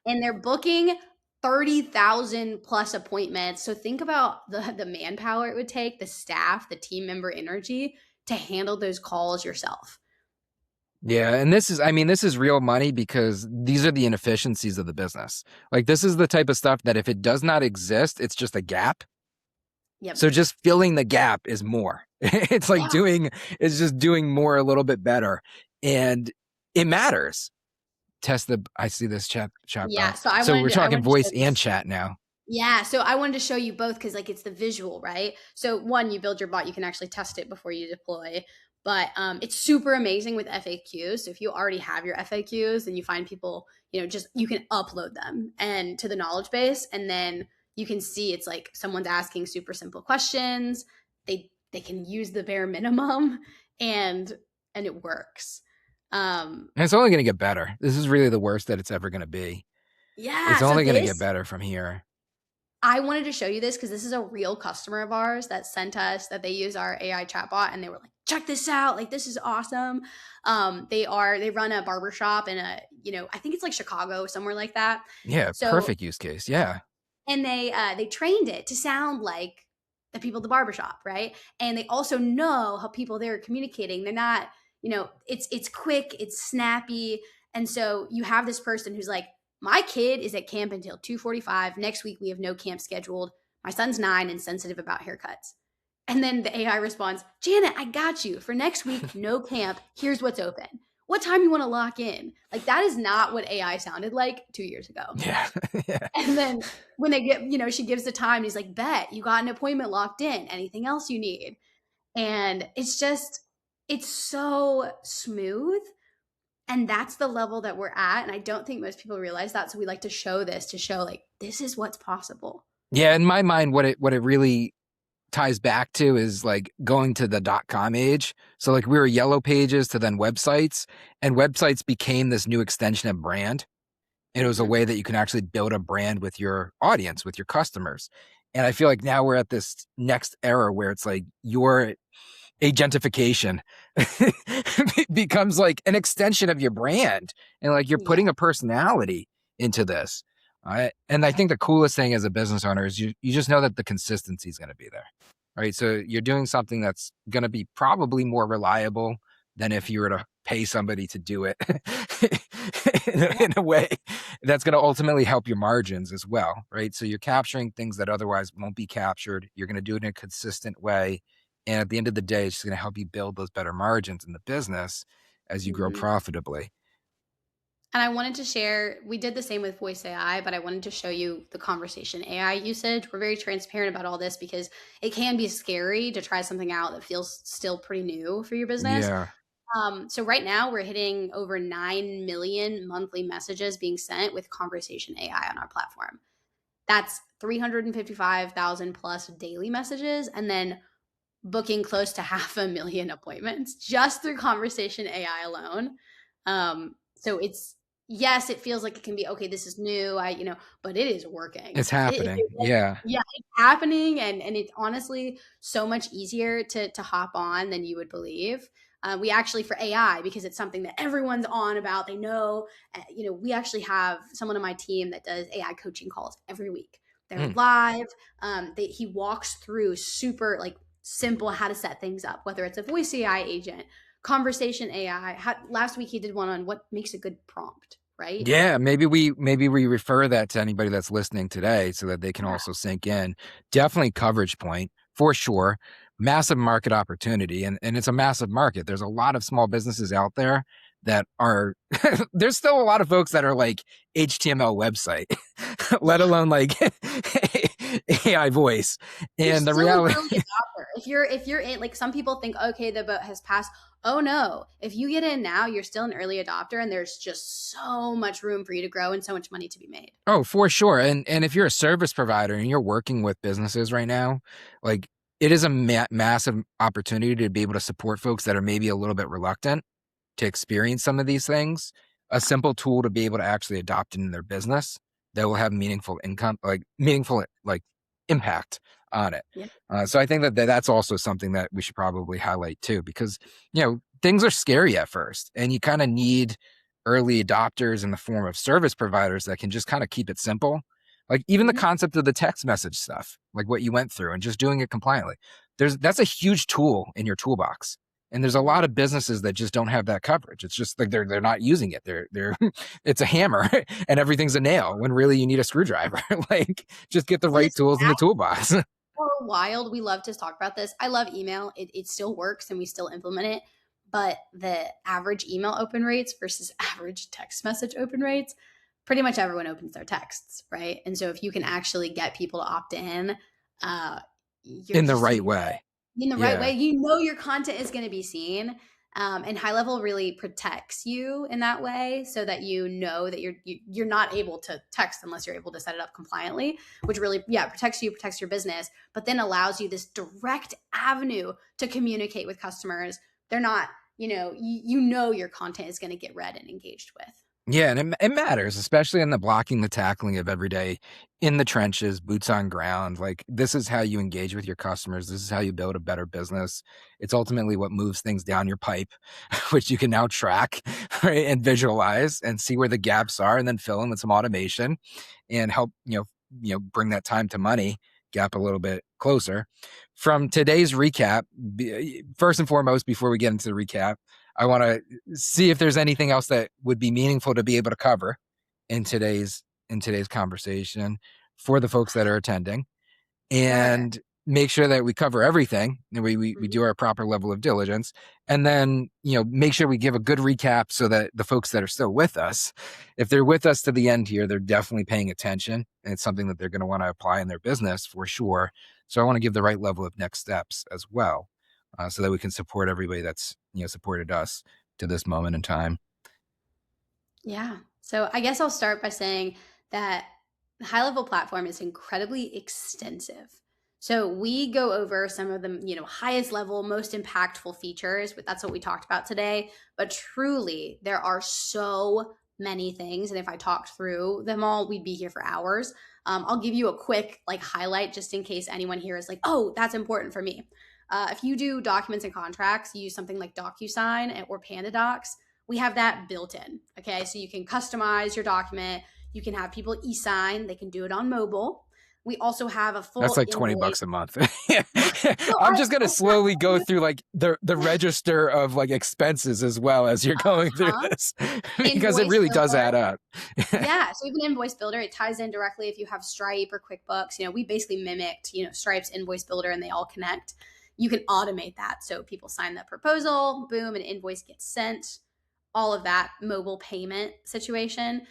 Speaker 2: And they're booking 30,000 plus appointments. So think about the manpower it would take, the staff, the team member energy to handle those calls yourself.
Speaker 1: Yeah, and this is real money because these are the inefficiencies of the business. Like, this is the type of stuff that if it does not exist, it's just a gap.
Speaker 2: Yep.
Speaker 1: So just filling the gap is more. It's like
Speaker 2: Yeah.
Speaker 1: it's just doing more a little bit better. And it matters. I see this chat
Speaker 2: Yeah,
Speaker 1: box.
Speaker 2: so
Speaker 1: So we're
Speaker 2: I
Speaker 1: talking
Speaker 2: wanted to
Speaker 1: voice
Speaker 2: show
Speaker 1: and
Speaker 2: this.
Speaker 1: chat now.
Speaker 2: Yeah, so I wanted to show you both because like it's the visual, right? So one, you build your bot, you can actually test it before you deploy, but it's super amazing with FAQs. So if you already have your FAQs, then you find people, just you can upload them and to the knowledge base, and then you can see it's like someone's asking super simple questions. They they can use the bare minimum, and it works.
Speaker 1: And it's only going to get better. This is really the worst that it's ever going to be.
Speaker 2: Yeah,
Speaker 1: It's
Speaker 2: so
Speaker 1: only going to get
Speaker 2: this
Speaker 1: better from here.
Speaker 2: I wanted to show you this because this is a real customer of ours that sent us that they use our AI chatbot, and they were like, check this out. Like, this is awesome. They run a barbershop in a, I think it's like Chicago, somewhere like that.
Speaker 1: Yeah,
Speaker 2: So,
Speaker 1: perfect use case. Yeah.
Speaker 2: and they trained it to sound like the people at the barbershop, right? And they also know how people there are communicating. They're not, it's quick, it's snappy. And so you have this person who's like, my kid is at camp until 2:45. Next week we have no camp scheduled. My son's 9 and sensitive about haircuts. And then the AI responds, Janet, I got you. For next week, no camp. Here's what's open. What time you want to lock in? Like, that is not what AI sounded like 2 years ago.
Speaker 1: Yeah. Yeah.
Speaker 2: And then when they get, she gives the time, and he's like, bet you got an appointment locked in. Anything else you need? And it's so smooth. And that's the level that we're at. And I don't think most people realize that. So we like to show this to show like, this is what's possible.
Speaker 1: Yeah. In my mind, what it really ties back to is like going to the .com age. So like we were yellow pages to then websites, and websites became this new extension of brand. And it was a way that you can actually build a brand with your audience, with your customers. And I feel like now we're at this next era where it's like your agentification becomes like an extension of your brand, and like you're putting a personality into this. And I think the coolest thing as a business owner is you just know that the consistency is going to be there, right? So you're doing something that's going to be probably more reliable than if you were to pay somebody to do it in a way that's going to ultimately help your margins as well, right? So you're capturing things that otherwise won't be captured. You're going to do it in a consistent way. And at the end of the day, it's just going to help you build those better margins in the business as you grow profitably.
Speaker 2: And I wanted to share, we did the same with voice AI, but I wanted to show you the conversation AI usage. We're very transparent about all this because it can be scary to try something out that feels still pretty new for your business.
Speaker 1: Yeah.
Speaker 2: So right now we're hitting over 9 million monthly messages being sent with conversation AI on our platform. That's 355,000 plus daily messages, and then booking close to 500,000 appointments just through conversation AI alone. So yes, it feels like it can be, okay, this is new, but it is working.
Speaker 1: It's happening. Yeah.
Speaker 2: Yeah, it's happening. And it's honestly so much easier to hop on than you would believe. We actually, for AI, because it's something that everyone's on about, they know, we actually have someone on my team that does AI coaching calls every week. They're live. He walks through super like simple how to set things up, whether it's a voice AI agent, conversation AI. Last week he did one on what makes a good prompt, right?
Speaker 1: Yeah, maybe we refer that to anybody that's listening today so that they can also sink in. Definitely coverage point for sure. Massive market opportunity, and it's a massive market. There's a lot of small businesses out there that are there's still a lot of folks that are like HTML website, let alone like AI voice. And the reality,
Speaker 2: if you're in, like, some people think, okay, the boat has passed. Oh no, if you get in now, you're still an early adopter, and there's just so much room for you to grow and so much money to be made.
Speaker 1: Oh, for sure. And if you're a service provider and you're working with businesses right now, like it is a massive opportunity to be able to support folks that are maybe a little bit reluctant to experience some of these things. A simple tool to be able to actually adopt in their business that will have meaningful impact on it.
Speaker 2: Yeah.
Speaker 1: So I think that that's also something that we should probably highlight too, because things are scary at first, and you kind of need early adopters in the form of service providers that can just kind of keep it simple. Like even the concept of the text message stuff, like what you went through and just doing it compliantly. That's a huge tool in your toolbox. And there's a lot of businesses that just don't have that coverage. It's just like they're not using it. They're it's a hammer and everything's a nail when really you need a screwdriver. Like just get the right tools in the toolbox.
Speaker 2: Wild. We love to talk about this. I love email. It still works and we still implement it. But the average email open rates versus average text message open rates, pretty much everyone opens their texts, right? And so if you can actually get people to opt in,
Speaker 1: in the right way.
Speaker 2: In the right way, your content is going to be seen. And High Level really protects you in that way, so that you know that you're not able to text unless you're able to set it up compliantly, which really, yeah, protects you, protects your business, but then allows you this direct avenue to communicate with customers. They're not, you know your content is going to get read and engaged with.
Speaker 1: Yeah, and it matters, especially in the blocking, the tackling of every day in the trenches, boots on ground. Like, this is how you engage with your customers. This is how you build a better business. It's ultimately what moves things down your pipe, which you can now track, right, and visualize and see where the gaps are, and then fill in with some automation and help, bring that time to money gap a little bit closer. From today's recap, first and foremost, before we get into the recap, I want to see if there's anything else that would be meaningful to be able to cover in today's conversation for the folks that are attending,
Speaker 2: Sure.
Speaker 1: and make sure that we cover everything and we
Speaker 2: Mhm.
Speaker 1: do our proper level of diligence, and then make sure we give a good recap so that the folks that are still with us, if they're with us to the end here, they're definitely paying attention, and it's something that they're going to want to apply in their business for sure. So I want to give the right level of next steps as well, so that we can support everybody that's supported us to this moment in time.
Speaker 2: Yeah. So I guess I'll start by saying that the High Level platform is incredibly extensive. So we go over some of the, highest level, most impactful features, but that's what we talked about today. But truly, there are so many things, and if I talked through them all, we'd be here for hours. I'll give you a quick highlight just in case anyone here is like, oh, that's important for me. If you do documents and contracts, you use something like DocuSign or PandaDocs. We have that built in. Okay. So you can customize your document. You can have people e sign, they can do it on mobile. We also have a
Speaker 1: That's
Speaker 2: full
Speaker 1: like
Speaker 2: invoice.
Speaker 1: $20 a month.
Speaker 2: Yeah. So
Speaker 1: I'm
Speaker 2: I,
Speaker 1: just gonna
Speaker 2: I can't
Speaker 1: slowly
Speaker 2: tell
Speaker 1: go
Speaker 2: you.
Speaker 1: through like the register of like expenses as well as you're going through
Speaker 2: Huh?
Speaker 1: this, because it
Speaker 2: Invoice
Speaker 1: really does
Speaker 2: builder.
Speaker 1: add up.
Speaker 2: Yeah. So even invoice builder, it ties in directly if you have Stripe or QuickBooks. We basically mimicked, Stripe's invoice builder and they all connect. You can automate that. So people sign the proposal, boom, an invoice gets sent, all of that mobile payment situation.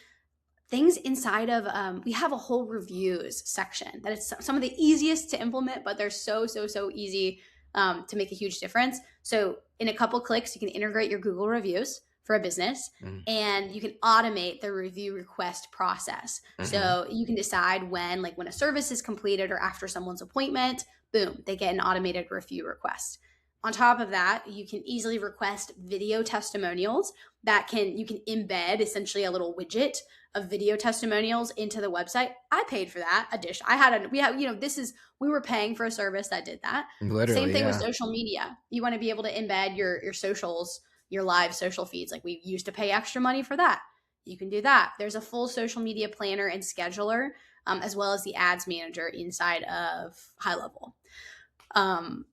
Speaker 2: Things inside of we have a whole reviews section that is some of the easiest to implement, but they're so easy to make a huge difference. So in a couple clicks you can integrate your Google reviews for a business,
Speaker 1: Mm,
Speaker 2: and you can automate the review request process.
Speaker 1: mhm.
Speaker 2: So you can decide when a service is completed or after someone's appointment, boom, they get an automated review request. On top of that, you can easily request video testimonials that can you can embed essentially a little widget of video testimonials into the website. I paid for that addition. I had a we have this is we were paying for a service that did that. Same
Speaker 1: Literally,
Speaker 2: thing with
Speaker 1: yeah.
Speaker 2: social media. You want to be able to embed your socials, your live social feeds. Like we used to pay extra money for that. You can do that. There's a full social media planner and scheduler, as well as the ads manager inside of High Level. Um,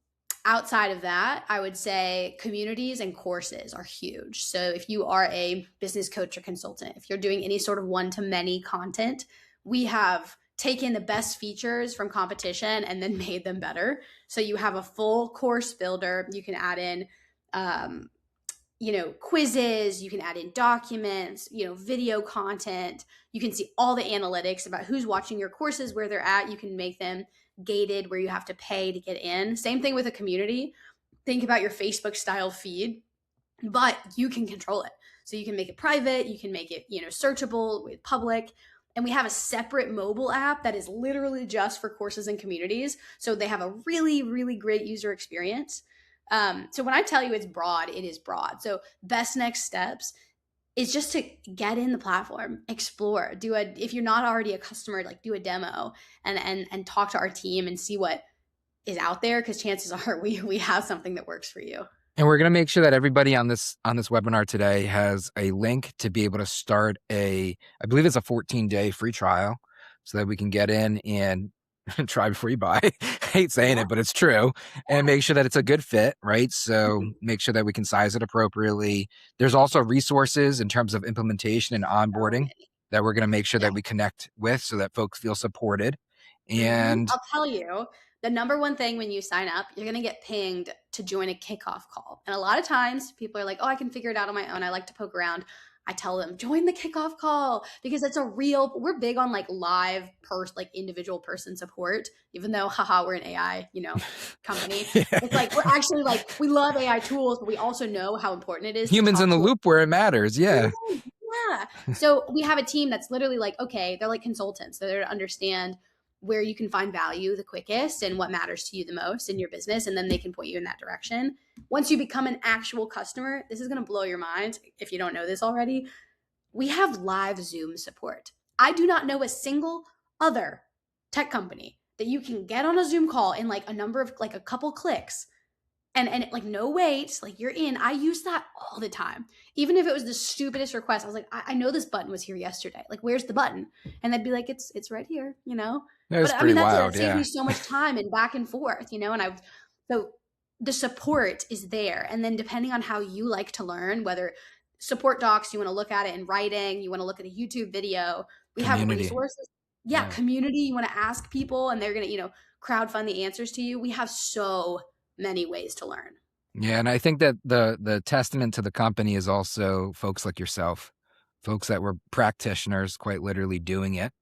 Speaker 2: Outside of that, I would say communities and courses are huge. So if you are a business coach or consultant, if you're doing any sort of one to many content, we have taken the best features from competition and then made them better. So you have a full course builder. You can add in um, quizzes, you can add in documents, video content. You can see all the analytics about who's watching your courses, where they're at. You can make them gated where you have to pay to get in. Same thing with a community. Think about your Facebook style feed, but you can control it. So you can make it private, you can make it, searchable with public. And we have a separate mobile app that is literally just for courses and communities. So they have a really, really great user experience. So when I tell you it's broad, it is broad. So best next steps is just to get in the platform, explore, if you're not already a customer, like do a demo and talk to our team and see what is out there, because chances are we have something that works for you.
Speaker 1: And we're gonna make sure that everybody on this webinar today has a link to be able to start I believe it's a 14-day free trial, so that we can get in and try before you buy. I hate saying
Speaker 2: Yeah.
Speaker 1: it, but it's true. And make sure that it's a good fit, right? So
Speaker 2: Mhm.
Speaker 1: make sure that we can size it appropriately. There's also resources in terms of implementation and
Speaker 2: So
Speaker 1: onboarding
Speaker 2: many.
Speaker 1: that we're gonna make sure
Speaker 2: Yeah.
Speaker 1: that we connect with so that folks feel supported. And
Speaker 2: I'll tell you, the number one thing when you sign up, you're going to get pinged to join a kickoff call. And a lot of times people are like, oh, I can figure it out on my own. I like to poke around. I tell them join the kickoff call because it's a real. We're big on like live like individual person support, even though haha we're an AI company. It's like we're actually like we love AI tools, but we also know how important it is to
Speaker 1: Humans in
Speaker 2: talk
Speaker 1: the
Speaker 2: to
Speaker 1: loop where it matters. Yeah.
Speaker 2: yeah. So we have a team that's literally like, okay, they're like consultants. They're there to understand where you can find value the quickest and what matters to you the most in your business. And then they can point you in that direction. Once you become an actual customer, this is going to blow your mind if you don't know this already. We have live Zoom support. I do not know a single other tech company that you can get on a Zoom call in like a number of like a couple clicks and like no wait, like you're in. I use that all the time. Even if it was the stupidest request, I was like, I know this button was here yesterday. Like, where's the button? And they'd be like, it's right here, you know?
Speaker 1: That's
Speaker 2: But I
Speaker 1: pretty
Speaker 2: mean, that's it. That
Speaker 1: wild.
Speaker 2: saves me
Speaker 1: Yeah.
Speaker 2: so much time and back and forth, you know? So the support is there. And then depending on how you like to learn, whether support docs, you want to look at it in writing, you want to look at a YouTube video, we have
Speaker 1: Community.
Speaker 2: resources. Yeah,
Speaker 1: Yeah.
Speaker 2: community, you want to ask people and they're going to, crowdfund the answers to you. We have so many ways to learn.
Speaker 1: Yeah, and I think that the testament to the company is also folks like yourself, folks that were practitioners, quite literally doing it,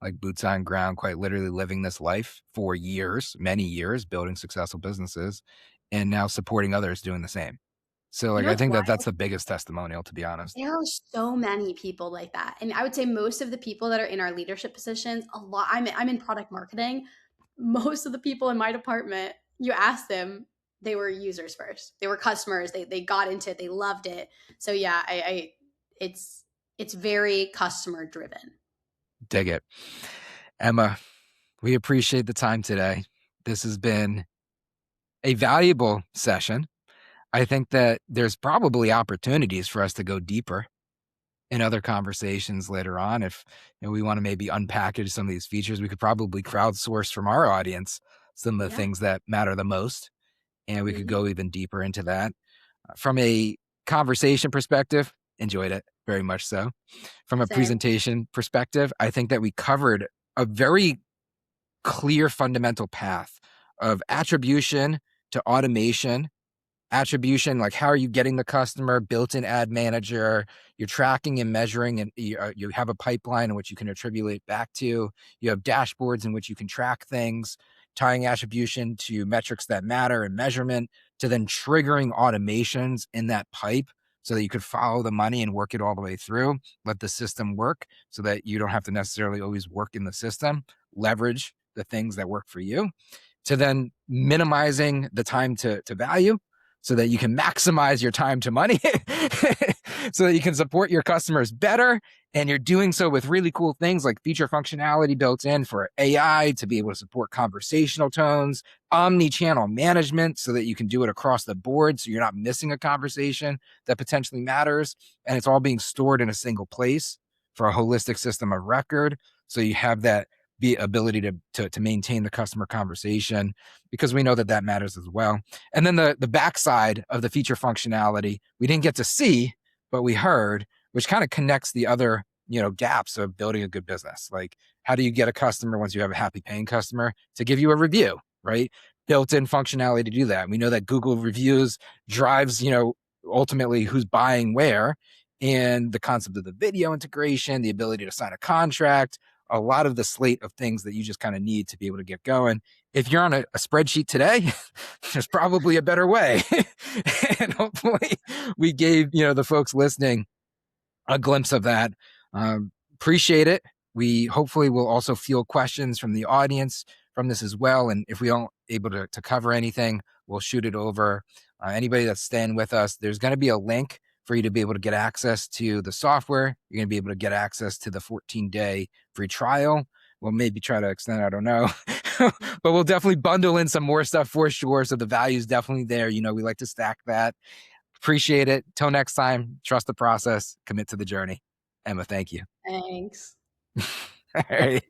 Speaker 1: like boots on ground, quite literally living this life for years, many years, building successful businesses, and now supporting others doing the same. So,
Speaker 2: You
Speaker 1: like,
Speaker 2: know
Speaker 1: I
Speaker 2: what's
Speaker 1: think that
Speaker 2: wild?
Speaker 1: that's the biggest testimonial, to be honest.
Speaker 2: There are so many people like that. And I would say most of the people that are in our leadership positions, a lot I'm in product marketing. Most of the people in my department, you ask them, they were users first. They were customers. They got into it. They loved it. So yeah, I it's very customer driven.
Speaker 1: Dig it. Emma, we appreciate the time today. This has been a valuable session. I think that there's probably opportunities for us to go deeper in other conversations later on. If we want to maybe unpackage some of these features, we could probably crowdsource from our audience some of the
Speaker 2: Yeah.
Speaker 1: things that matter the most, and we could
Speaker 2: Hmm.
Speaker 1: go even deeper into that. From a conversation perspective, enjoyed it very much so. From a
Speaker 2: Same.
Speaker 1: presentation perspective, I think that we covered a very clear fundamental path of attribution to automation. Attribution, like how are you getting the customer, built-in ad manager, you're tracking and measuring, and you have a pipeline in which you can attribute it back to. You have dashboards in which you can track things, tying attribution to metrics that matter and measurement, to then triggering automations in that pipe so that you could follow the money and work it all the way through, let the system work so that you don't have to necessarily always work in the system, leverage the things that work for you, to then minimizing the time to value so that you can maximize your time to money so that you can support your customers better. And you're doing so with really cool things like feature functionality built in for AI to be able to support conversational tones, omni-channel management so that you can do it across the board so you're not missing a conversation that potentially matters. And it's all being stored in a single place for a holistic system of record. So you have that the ability to maintain the customer conversation, because we know that that matters as well. And then the backside of the feature functionality, we didn't get to see, but we heard, which kind of connects the other, gaps of building a good business. Like, how do you get a customer once you have a happy paying customer to give you a review, right? Built-in functionality to do that. We know that Google reviews drives, ultimately who's buying where, and the concept of the video integration, the ability to sign a contract, a lot of the slate of things that you just kind of need to be able to get going. If you're on a spreadsheet today, there's probably a better way. And hopefully we gave, the folks listening a glimpse of that. Appreciate it. We hopefully will also field questions from the audience from this as well. And if we aren't able to cover anything, we'll shoot it over. Anybody that's staying with us, there's going to be a link for you to be able to get access to the software. You're going to be able to get access to the 14-day free trial. We'll maybe try to extend, I don't know, but we'll definitely bundle in some more stuff for sure. So the value is definitely there. We like to stack that. Appreciate it. Till next time, trust the process, commit to the journey. Emma, thank you.
Speaker 2: Thanks.
Speaker 1: All right.